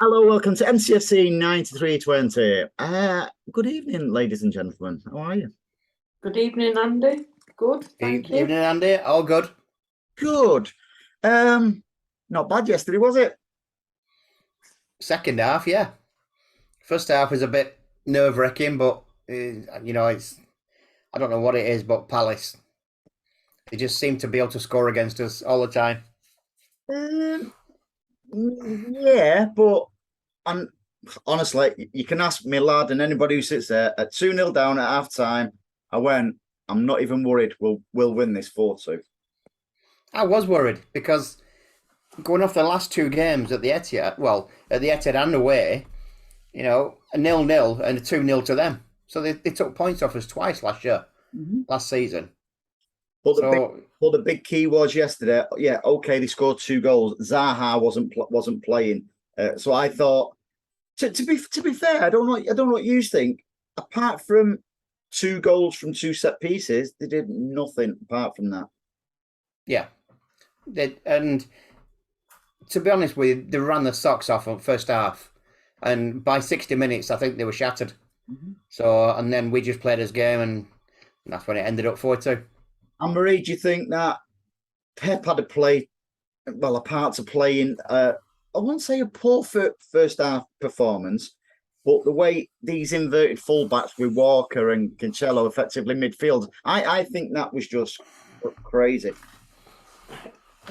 Hello, welcome to MCFC 9320. Good evening, ladies and gentlemen. How are you? Good evening, Andy. Good, thank Evening, you. Andy. All good. Good. Not bad yesterday, was it? Second half, yeah. First half was a bit nerve-wracking, but it's I don't know what it is, but Palace they just seem to be able to score against us all the time. Um, yeah, but I'm honestly, you can ask me, lad, and anybody who sits there at 2-0 down at half time. I'm not even worried. We'll win this 4-2. I was worried because going off the last two games at the Etihad and away, a 0-0 and a 2-0 to them. So they took points off us twice last season. But So the big key was yesterday. Yeah, okay, they scored 2 goals. Zaha wasn't playing, so I thought. To be fair, I don't know what you think. Apart from 2 goals from 2 set pieces, they did nothing apart from that. yeah, and to be honest with you, they ran the socks off on first half, and by 60 minutes, I think they were shattered. So, and then we just played his game, and that's when it ended up 4-2. And Marie, do you think that Pep had a part to play in? I won't say a poor first half performance, but the way these inverted fullbacks with Walker and Cancelo effectively midfield, I think that was just crazy.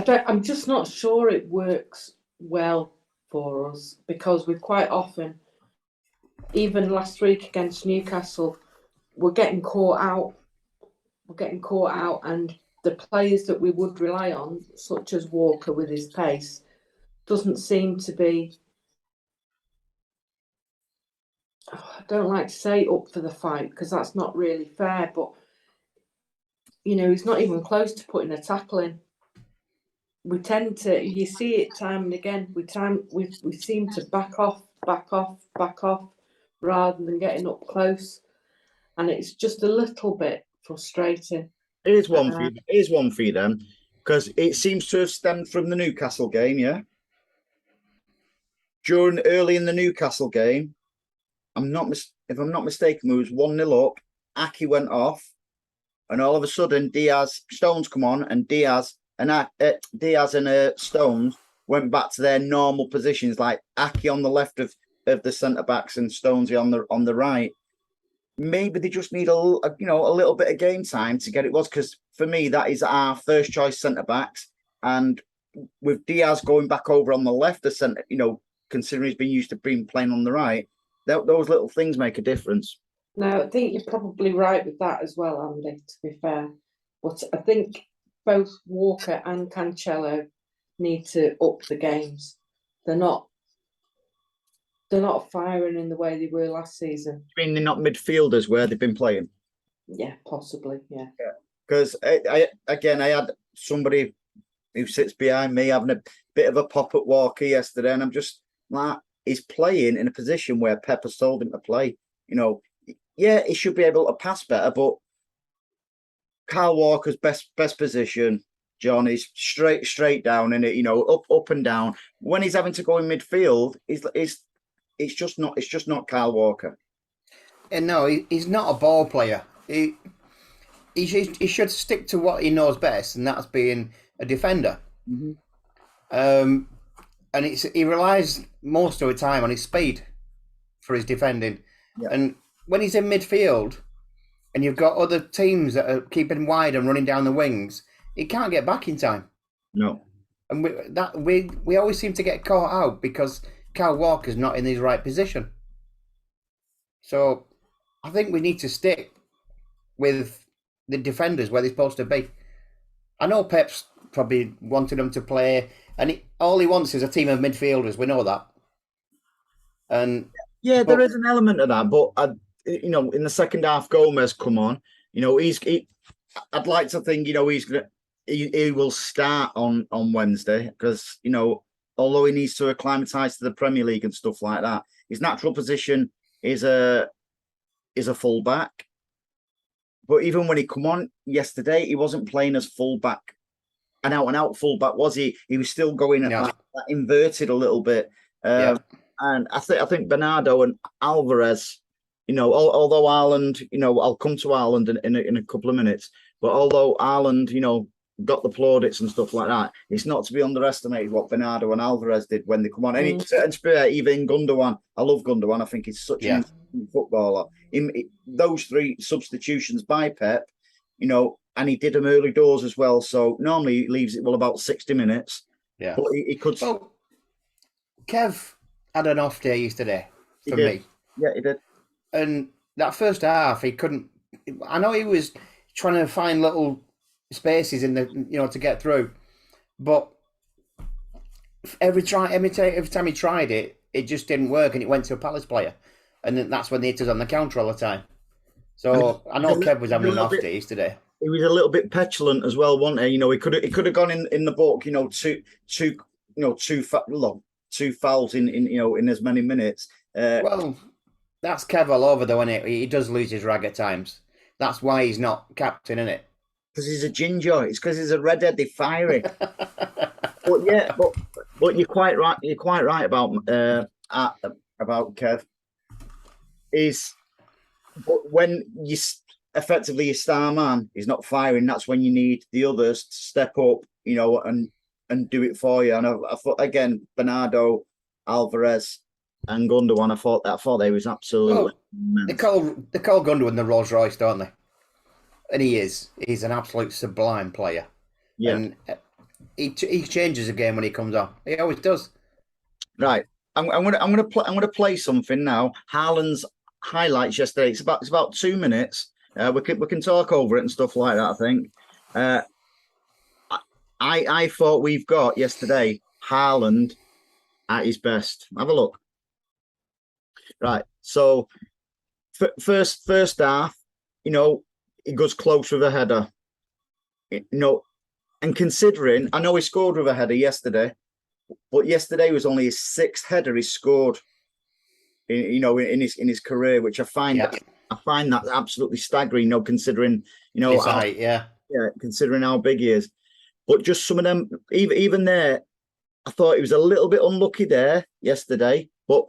I'm just not sure it works well for us because we quite often, even last week against Newcastle, we're getting caught out. And the players that we would rely on, such as Walker with his pace, doesn't seem to be. I don't like to say up for the fight because that's not really fair, but he's not even close to putting a tackle in. We tend to, you see it time and again. We seem to back off, rather than getting up close, and it's just a little bit frustrating. Here's one for you. Here's one for you then, because it seems to have stemmed from the Newcastle game. Yeah, during early in the Newcastle game, if I'm not mistaken, we was 1-0 up. Aki went off, and all of a sudden, Stones come on, and Diaz and Stones went back to their normal positions, like Aki on the left of the centre backs and Stonesy on the right. Maybe they just need a little bit of game time to get it was, because for me that is our first choice centre backs, and with Diaz going back over on the left of centre, considering he's been used to being playing on the right, those little things make a difference. No, I think you're probably right with that as well, Andy, to be fair. But I think both Walker and Cancelo need to up the games. They're not firing in the way they were last season. I mean, they're not midfielders where they've been playing. Yeah, possibly. Yeah. Because I had somebody who sits behind me having a bit of a pop at Walker yesterday, and I'm just like, he's playing in a position where Pepper's told him to play. Yeah, he should be able to pass better, but Kyle Walker's best position, John, is straight down in it. Up and down. When he's having to go in midfield, it's just not Kyle Walker. And no, he's not a ball player. He should stick to what he knows best, and that's being a defender. And he relies most of the time on his speed for his defending. Yeah. And when he's in midfield, and you've got other teams that are keeping wide and running down the wings, he can't get back in time. No. And we always seem to get caught out because Kyle Walker's not in his right position. So I think we need to stick with the defenders where they're supposed to be. I know Pep's probably wanted them to play, and all he wants is a team of midfielders. We know that. And there is an element of that, but in the second half, Gomez come on. I'd like to think he will start on Wednesday because although he needs to acclimatise to the Premier League and stuff like that, his natural position is a fullback. But even when he come on yesterday, he wasn't playing as fullback, an out fullback, was he? He was still going at that inverted a little bit. And I think Bernardo and Alvarez, although Ireland, I'll come to Ireland in a couple of minutes, but although Ireland, got the plaudits and stuff like that, it's not to be underestimated what Bernardo and Alvarez did when they come on. And even Gundogan, I love Gundogan. I think he's such an interesting footballer. Those 3 substitutions by Pep, and he did them early doors as well. So normally he leaves it about 60 minutes. Yeah. But he could. Well, Kev had an off day yesterday for me. Yeah, he did. And that first half, he couldn't. I know he was trying to find little spaces in the, to get through, but every time he tried it, it just didn't work, and it went to a Palace player, and then that's when they hit us on the counter all the time. So I know Kev was having an off day yesterday. He was a little bit petulant as well, wasn't he? He could have gone in the book, two fouls in as many minutes. Well, that's Kev all over though, isn't it? He does lose his rag at times. That's why he's not captain, isn't it? Because he's a ginger. It's because he's a redheaded fiery. but you're quite right. You're quite right about Kev. But when you effectively your star man is not firing, that's when you need the others to step up, and do it for you. And I thought again, Bernardo, Alvarez, and Gundogan. I thought they was absolutely. They call Gundogan the Rolls Royce, don't they? And he is. He's an absolute sublime player. Yeah. And he changes the game when he comes on. He always does. Right. I'm gonna play something now. Haaland's highlights yesterday. It's about 2 minutes. We can talk over it and stuff like that. I think. I thought we've got yesterday Haaland at his best. Have a look. Right. So first half, he goes close with a header. And considering, I know he scored with a header yesterday, but yesterday was only his 6th header he scored. In his career, which I find that absolutely staggering. Considering his height, considering how big he is. But just some of them, even there, I thought he was a little bit unlucky there yesterday. But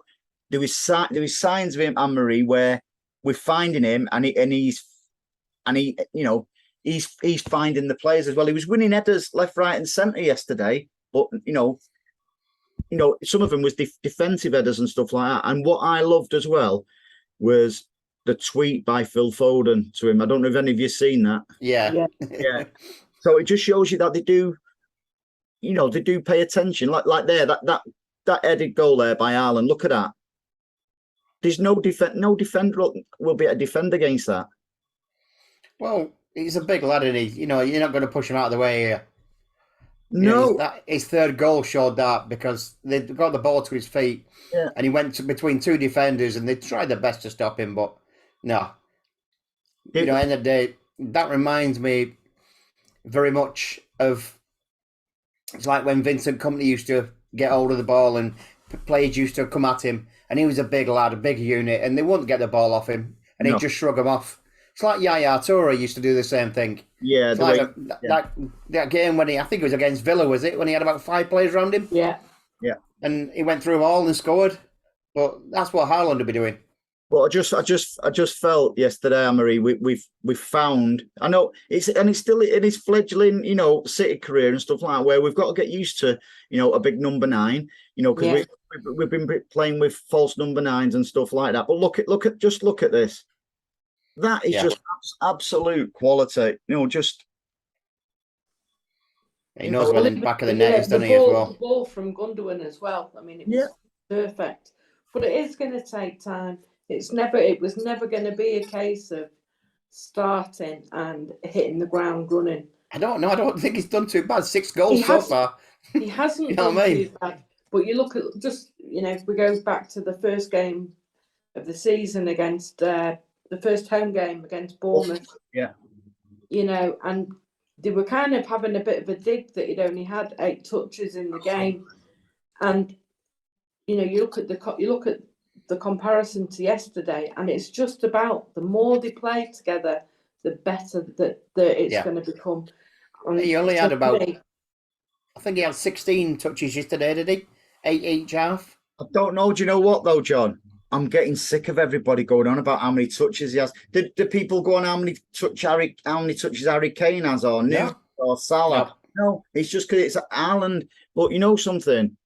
there was signs of him, Anne-Marie, where we're finding him, and he's finding the players as well. He was winning headers left, right, and centre yesterday. But some of them was defensive headers and stuff like that. And what I loved as well was the tweet by Phil Foden to him. I don't know if any of you seen that. Yeah. So it just shows you that they do pay attention. Like there, that headed goal there by Haaland. Look at that. There's no defender will be able to defend against that. Well, he's a big lad, and you're not going to push him out of the way here. No. His 3rd goal showed that, because they got the ball to his feet, and he went between 2 defenders, and they tried their best to stop him, but no. End of the day, that reminds me very much of, it's like when Vincent Kompany used to get hold of the ball and players used to come at him, and he was a big lad, a big unit, and they wouldn't get the ball off him, and he'd just shrug him off. It's like Yaya Toure used to do the same thing. Yeah, that game when I think it was against Villa, was it? When he had about 5 players around him? Yeah. And he went through them all and scored. But that's what Haaland would be doing. Well, I just felt yesterday, Anne-Marie, we've found. I know it's still in his fledgling, City career and stuff like that, where we've got to get used to, a big number 9, because we've been playing with false number 9s and stuff like that. But look at this. That is just absolute quality. Just. He knows where the back of the net is, doesn't he, as well? The ball from Gundogan as well. I mean, it was perfect. But it is going to take time. It was never going to be a case of starting and hitting the ground running. I don't know. I don't think he's done too bad. 6 goals so far. He hasn't done too bad. But you look at if we go back to the first game of the season against the first home game against Bournemouth. Yeah. And they were kind of having a bit of a dig that he'd only had 8 touches in the game. And, you look at the comparison to yesterday, and it's just about the more they play together, the better that it's going to become. And he only had I think he had 16 touches yesterday, did he? 8 each half. I don't know. Do you know what though, John? I'm getting sick of everybody going on about how many touches he has. Did people go on how many touches Harry Kane has or No. or Salah? No, it's just because it's Ireland. But you know something?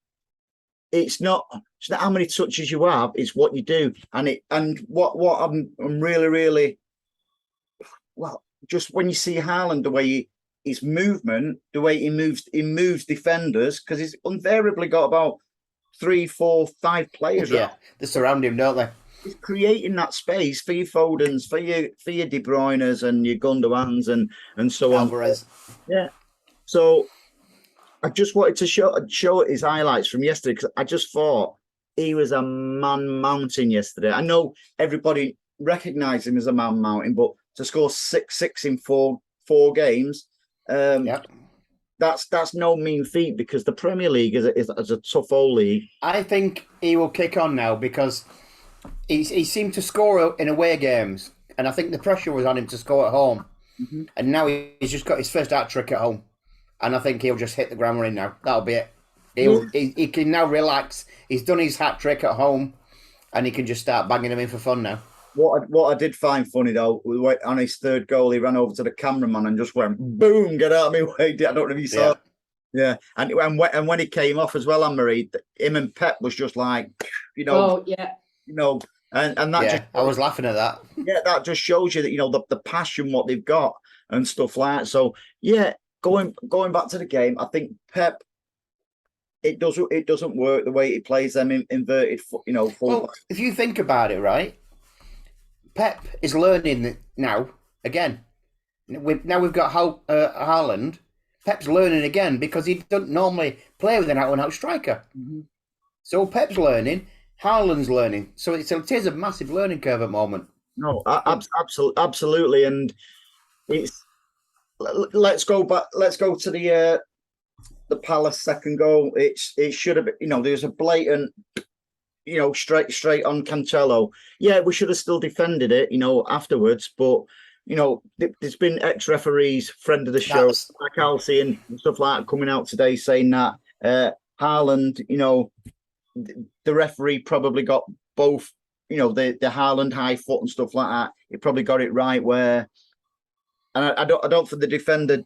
It's not how many touches you have, it's what you do. And what I'm really, really well, just when you see Haaland, the way his movement, the way he moves defenders, because he's invariably got about 3, 4, 5 players. Yeah, they surround him, don't they? He's creating that space for your Fodens, for your De Bruynes and your Gundogans and so Alvarez. on. Yeah. So I just wanted to show his highlights from yesterday because I just thought he was a man mountain yesterday. I know everybody recognised him as a man mountain, but to score 6 in four games, that's no mean feat because the Premier League is a tough old league. I think he will kick on now because he seemed to score in away games, and I think the pressure was on him to score at home. Mm-hmm. And now he's just got his first hat-trick at home. And I think he'll just hit the ground running now. That'll be it. He can now relax. He's done his hat-trick at home, and he can just start banging them in for fun now. What I did find funny though, on his third goal, he ran over to the cameraman and just went, "Boom! Get out of my way!" I don't know if you saw. Yeah, and when he came off as well, Anne-Marie, him and Pep was just like, Oh yeah. And that just, I was laughing at that. Yeah, that just shows you that the passion what they've got and stuff like that. So yeah, going back to the game, I think Pep. It doesn't work the way he plays them inverted, full. Well, if you think about it, right? Pep is learning now again. We've got Haaland. Pep's learning again because he doesn't normally play with an out-and-out striker. Mm-hmm. So Pep's learning, Haaland's learning. So it is a massive learning curve at the moment. No, absolutely, and it's. Let's go back. Let's go to the Palace second goal. It should have been. There's a blatant. Straight on Cancelo. Yeah, we should have still defended it, afterwards. But, there's been ex-referees, friend of the show, like Alcy and stuff like that, coming out today saying that Haaland, the referee probably got both, the Haaland high foot and stuff like that. He probably got it right where, and I don't think the defender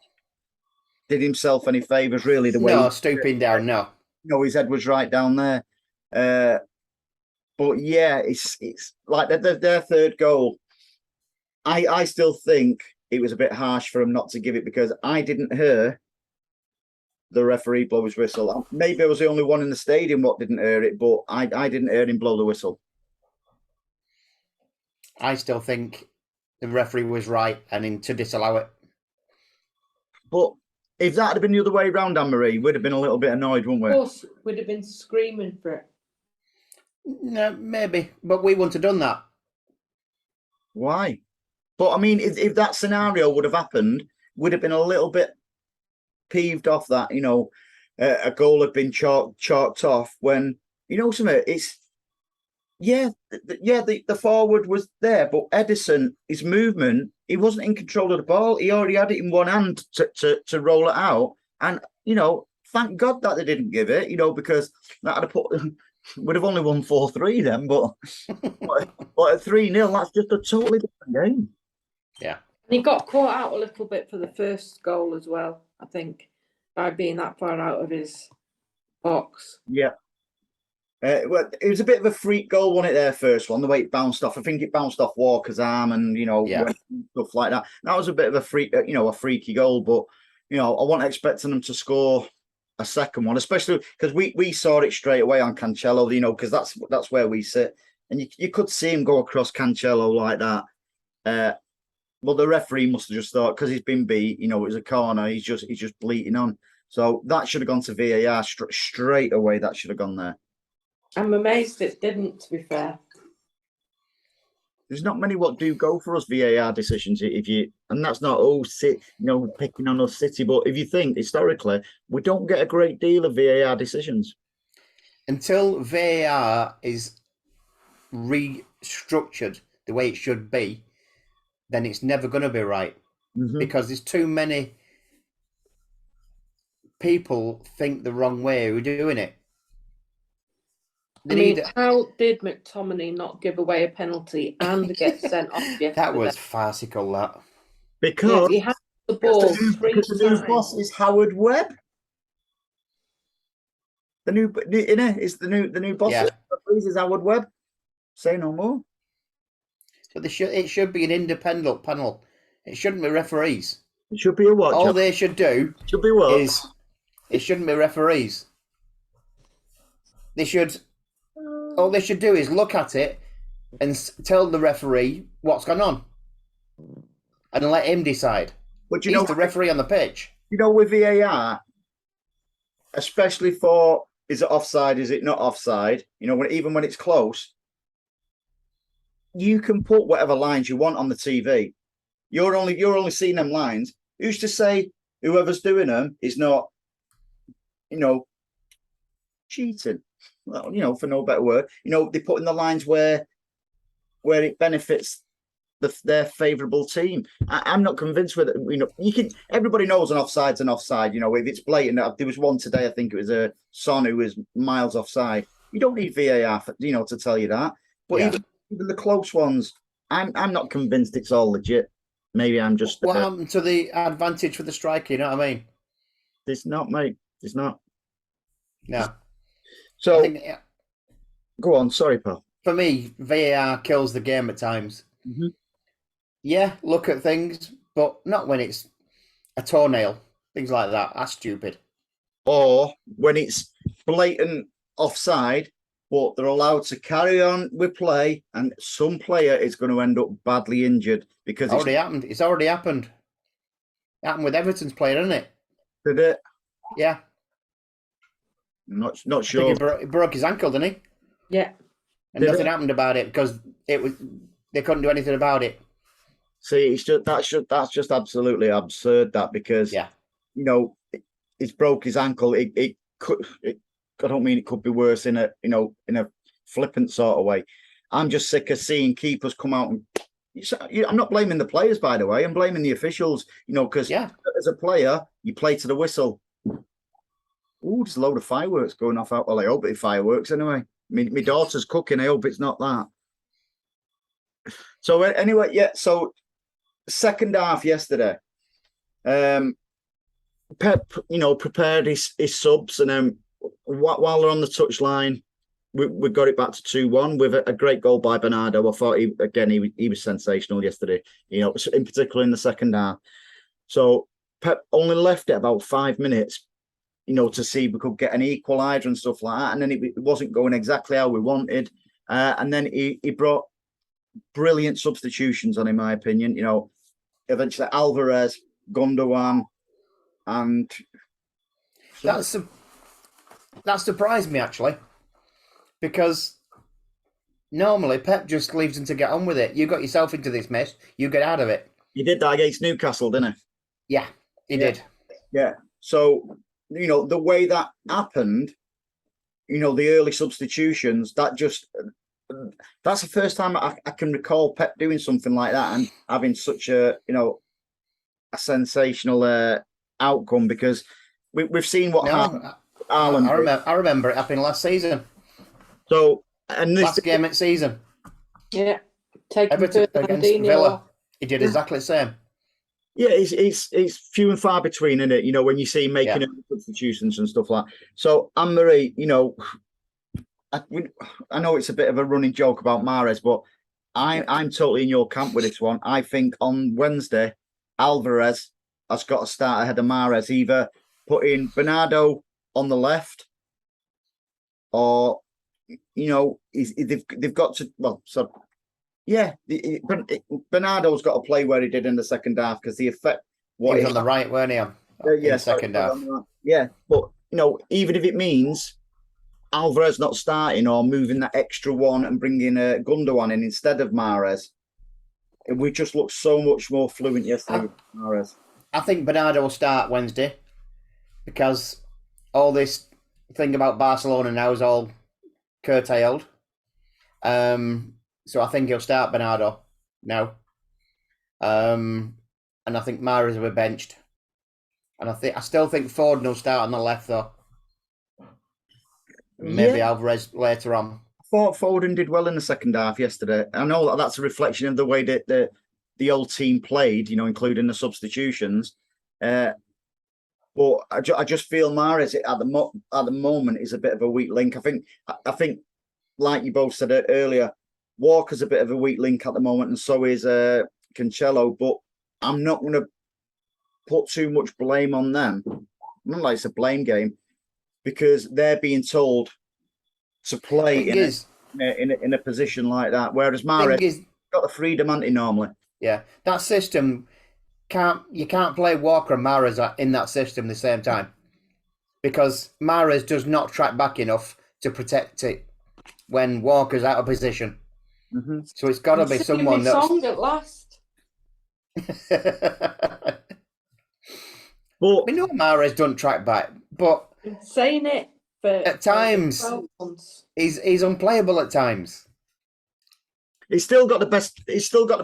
did himself any favours really. The way stooping down, no. His head was right down there. But yeah, it's like their third goal. I still think it was a bit harsh for him not to give it because I didn't hear the referee blow his whistle. Maybe I was the only one in the stadium what didn't hear it, but I didn't hear him blow the whistle. I still think the referee was right and to disallow it. But if that had been the other way around, Anne-Marie, we'd have been a little bit annoyed, wouldn't we? Of course, we'd have been screaming for it. No, maybe, but we wouldn't have done that. Why? But I mean, if that scenario would have happened, we'd have been a little bit peeved off that, a goal had been chalked off when, something, it's, the forward was there, but Edison, his movement, he wasn't in control of the ball. He already had it in one hand to roll it out. And, thank God that they didn't give it, because that would have only won 4-3 then, but at 3-0, that's just a totally different game. Yeah. And he got caught out a little bit for the first goal as well, I think, by being that far out of his box. Yeah. Well, it was a bit of a freak goal, wasn't it, their first one, the way it bounced off. I think it bounced off Walker's arm and, stuff like that. That was a bit of a freak, a freaky goal, but, I wasn't expecting them to score a second one, especially because we saw it straight away on Cancelo, because that's where we sit. And you could see him go across Cancelo like that. Well, the referee must have just thought because he's been beat, it was a corner. He's just bleating on. So that should have gone to VAR straight away. That should have gone there. I'm amazed it didn't. To be fair, there's not many what do go for us VAR decisions. And that's not picking on us City, but if you think historically, we don't get a great deal of VAR decisions until VAR is restructured the way it should be. Then it's never going to be right because there's too many people think the wrong way who are doing it. how did McTominay not give away a penalty and get sent off yesterday? That was farcical, that. Because he had the ball because the new boss is Howard Webb. The new boss. Yeah. Is Howard Webb. Say no more. So it should be an independent panel. It shouldn't be referees. It should be a watch. All they should do should be what? is it shouldn't be referees. All they should do is look at it and tell the referee what's gone on, and let him decide. But he's the referee on the pitch. With VAR, especially for is it offside, is it not offside? Even when it's close, you can put whatever lines you want on the TV. You're only seeing them lines. Who's to say whoever's doing them is not, cheating? Well, for no better word, they put in the lines where it benefits their favourable team. I'm not convinced with it. Everybody knows an offside's an offside. If it's blatant. There was one today. I think it was a Son who was miles offside. You don't need VAR, to tell you that. But even the close ones, I'm not convinced it's all legit. Maybe I'm just. What happened to the advantage for the striker? You know what I mean? It's not, mate. It's not. No. So, go on. Sorry, pal. For me, VAR kills the game at times. Mm-hmm. Yeah, look at things, but not when it's a toenail. Things like that. That's stupid. Or when it's blatant offside, but they're allowed to carry on with play, and some player is going to end up badly injured because It's already happened. It happened with Everton's player, didn't it? Did it? Yeah. Not sure. He broke his ankle, didn't he? Yeah. And nothing happened about it because they couldn't do anything about it. See, that's just absolutely absurd. That because he's broke his ankle. It could. I don't mean it could be worse in a flippant sort of way. I'm just sick of seeing keepers come out and. I'm not blaming the players, by the way. I'm blaming the officials. Because as a player, you play to the whistle. Ooh, there's a load of fireworks going off out. Well, I hope it's fireworks anyway. My daughter's cooking. I hope it's not that. So anyway, so second half yesterday, Pep, prepared his subs, and then while they're on the touchline, we got it back to 2-1 with a great goal by Bernardo. I thought he was sensational yesterday. In particular in the second half. So Pep only left it about 5 minutes. To see if we could get an equaliser and stuff like that. And then it wasn't going exactly how we wanted. And then he brought brilliant substitutions on, in my opinion. Eventually Alvarez, Gundogan, and... That surprised me, actually. Because normally Pep just leaves them to get on with it. You got yourself into this mess, you get out of it. He did that against Newcastle, didn't he? Yeah, he did. Yeah. So... the way that happened, the early substitutions, that's the first time I can recall Pep doing something like that and having such a sensational outcome, because we've seen what happened. I remember it happening last season. So, and this last game at season. Yeah. Everton against Villa. He did exactly the same. Yeah, it's few and far between, isn't it? When you see him making substitutions and stuff like that. So, Anne-Marie, I know it's a bit of a running joke about Mahrez, but I'm totally in your camp with this one. I think on Wednesday, Alvarez has got to start ahead of Mahrez, either putting Bernardo on the left, or they've got to. Well, so. Yeah, Bernardo's got to play where he did in the second half, because the effect. He was on the right, weren't he? In the second half. Yeah, but even if it means Alvarez not starting or moving that extra one and bringing Gundogan in instead of Mahrez, we just looked so much more fluent yesterday with Mahrez. I think Bernardo will start Wednesday, because all this thing about Barcelona now is all curtailed. So I think he'll start Bernardo now. And I think Mahrez will be benched. And I still think Ford will start on the left, though. Maybe Yeah. Alvarez later on. I thought Foden did well in the second half yesterday. I know that's a reflection of the way that the old team played, including the substitutions. But I just feel Mahrez at the moment is a bit of a weak link. I think, like you both said earlier, Walker's a bit of a weak link at the moment, and so is Cancelo. But I'm not going to put too much blame on them. Not like it's a blame game, because they're being told to play in a position like that. Whereas Mahrez got the freedom, hasn't he, normally? Yeah, that system you can't play Walker and Mahrez in that system at the same time, because Mahrez does not track back enough to protect it when Walker's out of position. Mm-hmm. So it's got to be someone that's song at last. But we know Mahrez doesn't track back, but Been saying it for at times 12 months. he's unplayable at times. he's still got the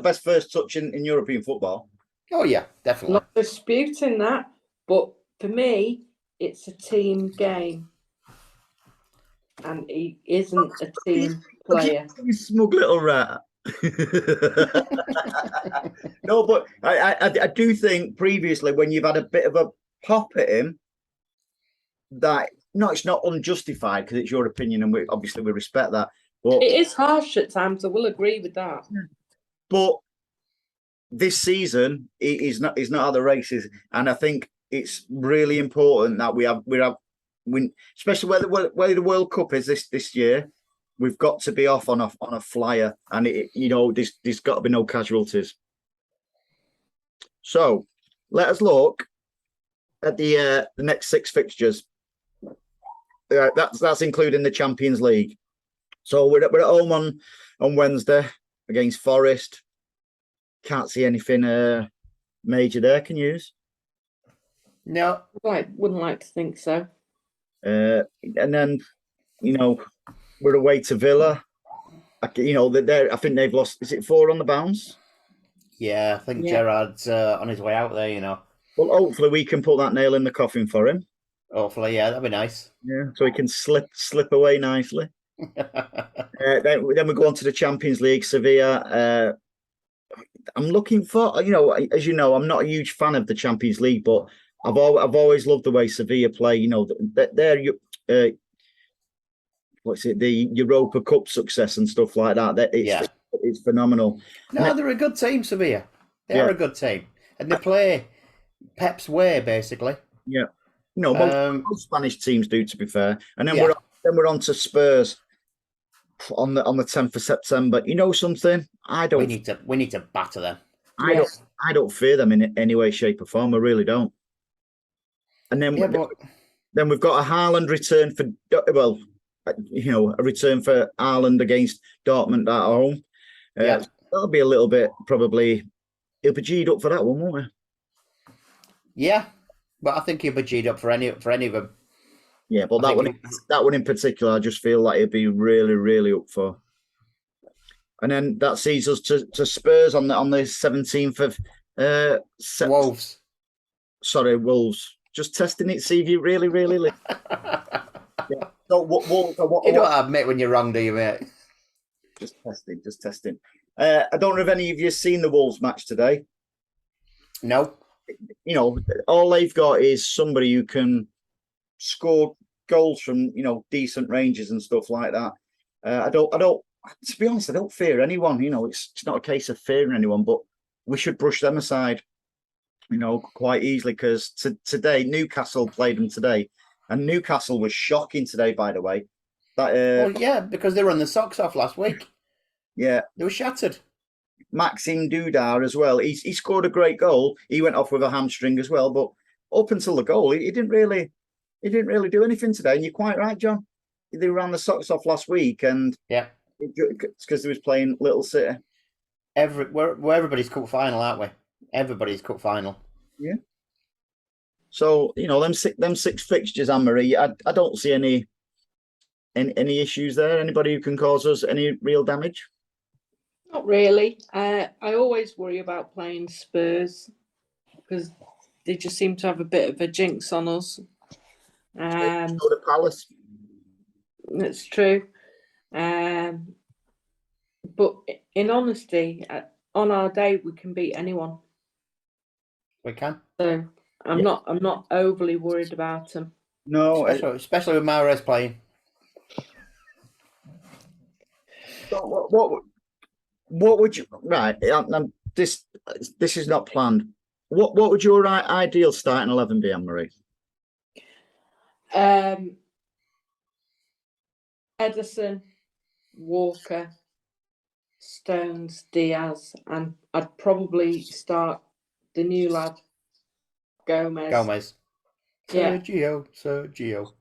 best first touch in European football. Oh yeah, definitely. Not disputing that, but for me, it's a team game, and he isn't a team player. You smug little rat. No, but I do think previously, when you've had a bit of a pop at him, that it's not unjustified, because it's your opinion, and we respect that. But It is harsh at times. I will agree with that. But this season, he's not at the races, and I think it's really important that we have, especially where the World Cup is this year. We've got to be off on a flyer, and there's got to be no casualties. So let us look at the next 6 fixtures. That's including the Champions League. So we're at home on Wednesday against Forest. Can't see anything major there. Can you? No. Wouldn't like to think so. And then, we're away to Villa. I think they've lost. Is it 4 on the bounce? Yeah, I think Gerrard's on his way out there. Well, hopefully we can put that nail in the coffin for him. Hopefully, yeah, that'd be nice. Yeah, so he can slip away nicely. Then we go on to the Champions League, Sevilla. I'm looking for, as you know, I'm not a huge fan of the Champions League, but I've always loved the way Sevilla play. They're the Europa Cup success and stuff like that. It's phenomenal. No, they're a good team, Sevilla. They are a good team, and they play Pep's way, basically. Yeah, most Spanish teams do, to be fair. And then we're on to Spurs on the 10th of September. You know something? We need to batter them. I don't fear them in any way, shape, or form. I really don't. And then then we've got a Haaland return for a return for Haaland against Dortmund at home. That'll be a little bit, probably. He'll be G'd up for that one, won't he? Yeah, but I think he'll be G'd up for any of them. Yeah, but that one in particular, I just feel like he'll be really, really up for. And then that sees us to Spurs on the 17th of Wolves. Sorry, Wolves. Just testing it, see if you really, really. Yeah. So what? You don't admit when you're wrong, do you, mate? Just testing. I don't know if any of you have seen the Wolves match today. No. All they've got is somebody who can score goals from decent ranges and stuff like that. I don't. To be honest, I don't fear anyone. It's not a case of fearing anyone, but we should brush them aside. Quite easily, because today Newcastle played them today, and Newcastle was shocking today. By the way, because they were on the socks off last week. Yeah, they were shattered. Maxime Dudar as well. He scored a great goal. He went off with a hamstring as well, but up until the goal, he didn't really do anything today. And you're quite right, John. They ran the socks off last week, and it's because they was playing Little City. We're everybody's cup final, aren't we? Everybody's cup final. Yeah. So them six fixtures, Anne-Marie, I don't see any issues there. Anybody who can cause us any real damage? Not really. I always worry about playing Spurs because they just seem to have a bit of a jinx on us. Go to Palace. It's true. But in honesty, on our day we can beat anyone. We can. So I'm Yeah. not overly worried about them. No, Especially with Mahrez playing. what would you right? This is not planned. What would your ideal starting 11 be, Anne Marie? Ederson, Walker, Stones, Diaz, and I'd probably start the new lad, Gomez. Yeah. Sergio.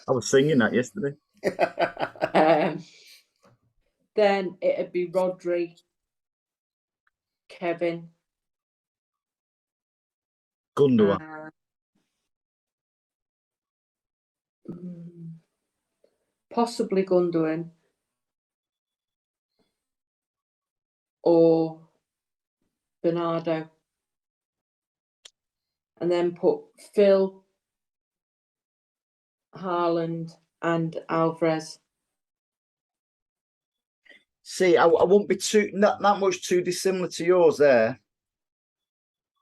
I was singing that yesterday. Then it'd be Rodri, Kevin, Gundogan. Possibly Gundogan or Bernardo, and then put Phil, Haaland, and Alvarez. See, I won't be not that much too dissimilar to yours there.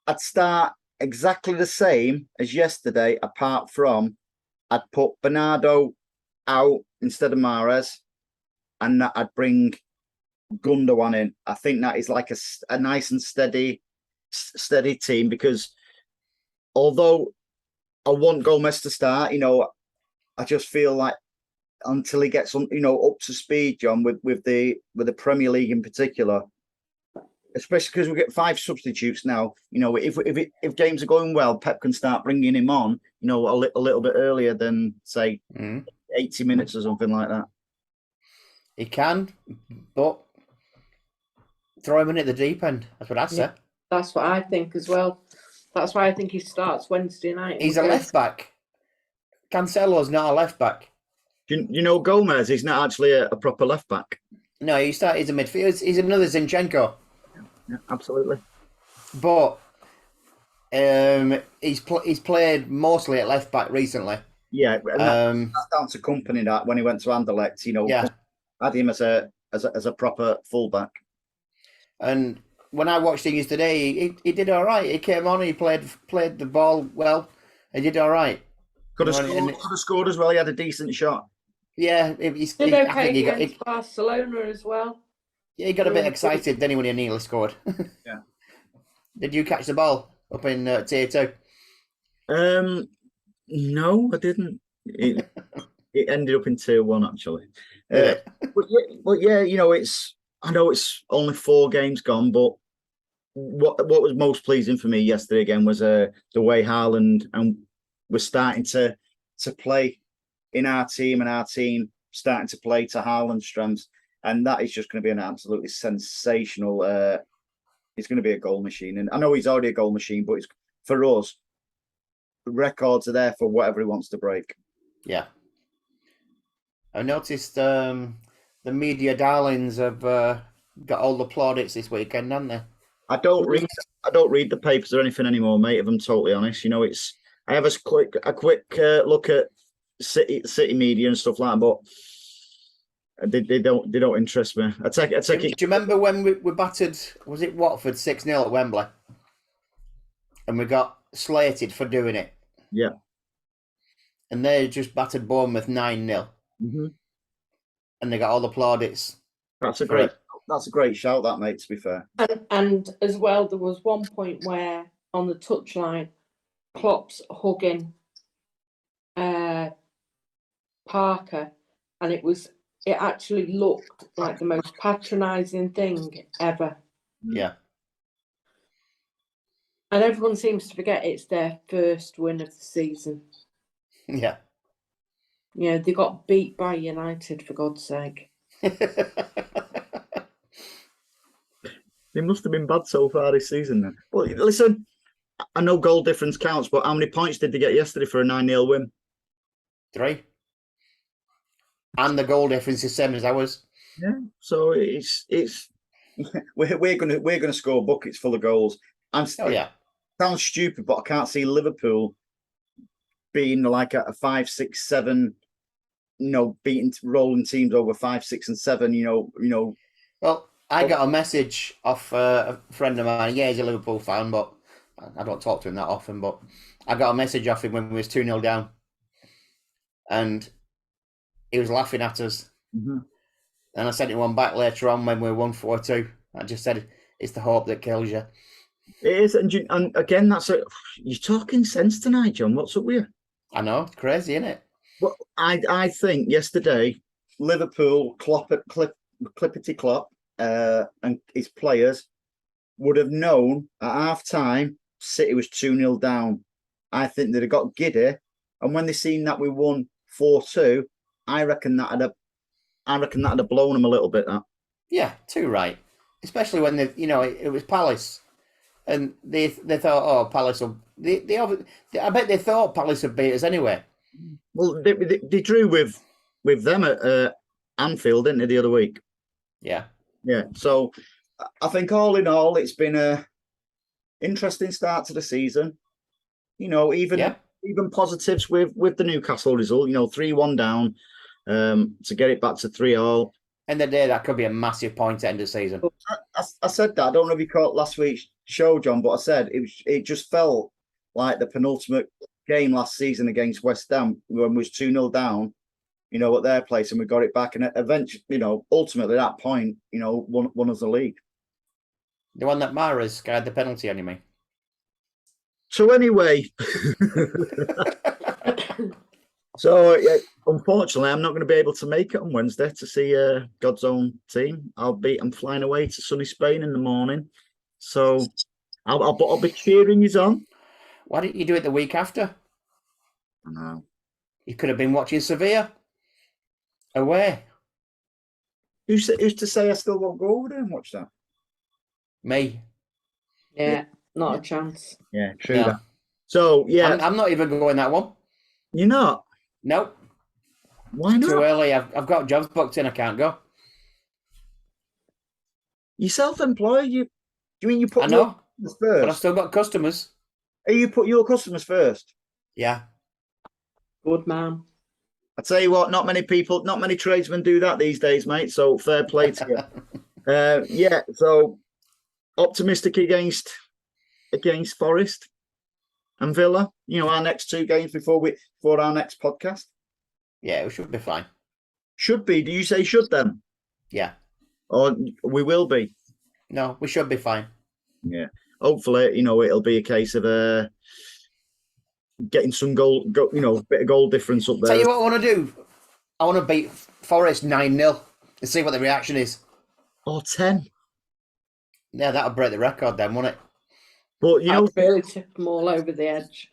I'd start exactly the same as yesterday, apart from I'd put Bernardo out instead of Mahrez, and I'd bring Gundogan in. I think that is like a nice and steady team, because although I want Gomez to start, I just feel like until he gets up to speed, John, with the Premier League in particular, especially because we get 5 substitutes now. If games are going well, Pep can start bringing him on, a little bit earlier than say 80 minutes or something like that. He can, but throw him in at the deep end. That's what I say. That's what I think as well. That's why I think he starts Wednesday night. He's a left back. Cancelo's not a left back. Gomez is not actually a proper left back. No, he's a midfielder. He's another Zinchenko. Yeah, absolutely. But he's played mostly at left back recently. Yeah, and that's down to Company that when he went to Anderlecht, had him as a proper fullback. And when I watched him yesterday, he did all right. He came on, he played the ball well. He did all right. Could have scored as well. He had a decent shot. Yeah, he's against Barcelona as well. Yeah, he got a bit excited then when he nearly scored. Yeah. Did you catch the ball up in tier 2? No, I didn't. It ended up in tier 1 actually. But yeah, I know it's only 4 games gone, but what was most pleasing for me yesterday again was the way Haaland and we're starting to play in our team, and our team starting to play to Haaland's strengths, and that is just going to be an absolutely sensational. It's going to be a goal machine, and I know he's already a goal machine, but it's for us. The records are there for whatever he wants to break. Yeah, I noticed the media darlings have got all the plaudits this weekend, haven't they? I don't read the papers or anything anymore, mate. If I'm totally honest, I have a quick look at city media and stuff like that, but they don't interest me. I take it. Do you remember when we battered? Was it Watford 6-0 at Wembley, and we got slated for doing it? Yeah. And they just battered Bournemouth 9-0, and they got all the plaudits. That's a great shout, that, mate. To be fair, and as well, there was one point where on the touchline, Klopp's hugging Parker, and it actually looked like the most patronising thing ever. Yeah. And everyone seems to forget it's their first win of the season. Yeah. They got beat by United, for God's sake. They must have been bad so far this season then. Well, listen, I know goal difference counts, but how many points did they get yesterday for a 9-0 win? 3. And the goal difference is same as ours. Yeah. So it's we're gonna score buckets full of goals. It sounds stupid, but I can't see Liverpool being like a 5, 6, 7 beating rolling teams over 5, 6, and 7. Well, I got a message off a friend of mine. Yeah, he's a Liverpool fan, but I don't talk to him that often. But I got a message off him when we was 2-0 down, and he was laughing at us. Mm-hmm. And I sent him one back later on when we were 1-4-2. I just said, "It's the hope that kills you." It is, and again, you're talking sense tonight, John. What's up with you? I know, it's crazy, isn't it? Well, I think yesterday Liverpool, Clippity Clop, and his players would have known at half time City was 2-0 down. I think they'd have got giddy, and when they seen that we won 4-2, I reckon that'd have blown them a little bit. That. Yeah, too right. Especially when it was Palace, and they thought, oh, Palace will. I bet they thought Palace would beat us anyway. Well, they drew with them at Anfield, didn't they, the other week? Yeah. Yeah. So I think all in all, it's been a interesting start to the season. Even positives with the Newcastle result. 3-1 down, to get it back to 3-3. End of the day, that could be a massive point at end of the season. I said that. I don't know if you caught last week's show, John, but I said it just felt like the penultimate game last season against West Ham when we was 2-0 down, at their place, and we got it back. And eventually, ultimately, at that point, won us the league. The one that Mahrez scared the penalty on me. So anyway, unfortunately, I'm not going to be able to make it on Wednesday to see God's own team. I'm flying away to sunny Spain in the morning, so I'll be cheering you on. Why didn't you do it the week after? I know. You could have been watching Sevilla away. Who's to say I still won't go over there and watch that? Me. Yeah, not a chance. Yeah, true. No. That. So yeah, I'm not even going that one. You're not? Nope. Why not? Too early. I've got jobs booked in. I can't go. You're self-employed. You mean you put? I know. First? But I've still got customers. You put your customers first? Yeah. Good man. I tell you what, not many tradesmen do that these days, mate. So fair play to you. Yeah. So optimistic against Forest and Villa. Our next 2 games before our next podcast. Yeah, we should be fine. Should be. Do you say should then? Yeah. Or we will be? No, we should be fine. Yeah. Hopefully, it'll be a case of getting some goal, bit of goal difference up there. Tell you what I want to do. I want to beat Forest 9-0 and see what the reaction is. Or 10. Yeah, that'll break the record then, won't it? But I'd really tip them all over the edge.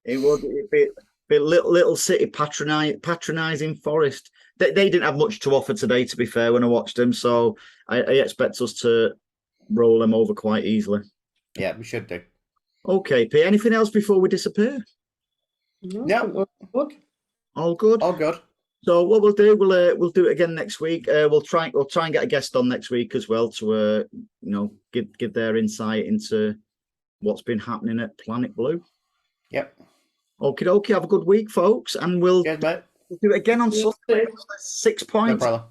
It would be little City patronising Forest. They didn't have much to offer today, to be fair, when I watched them. So I expect us to roll them over quite easily. Yeah, we should do. Okay, P. Anything else before we disappear? No. Good. All good. All good. So what we'll do, we'll do it again next week. We'll try and get a guest on next week as well to give their insight into what's been happening at Planet Blue. Yep. Okie dokie. Have a good week, folks, and we'll Cheers, mate. do it again on Sunday. 6 points. No problem.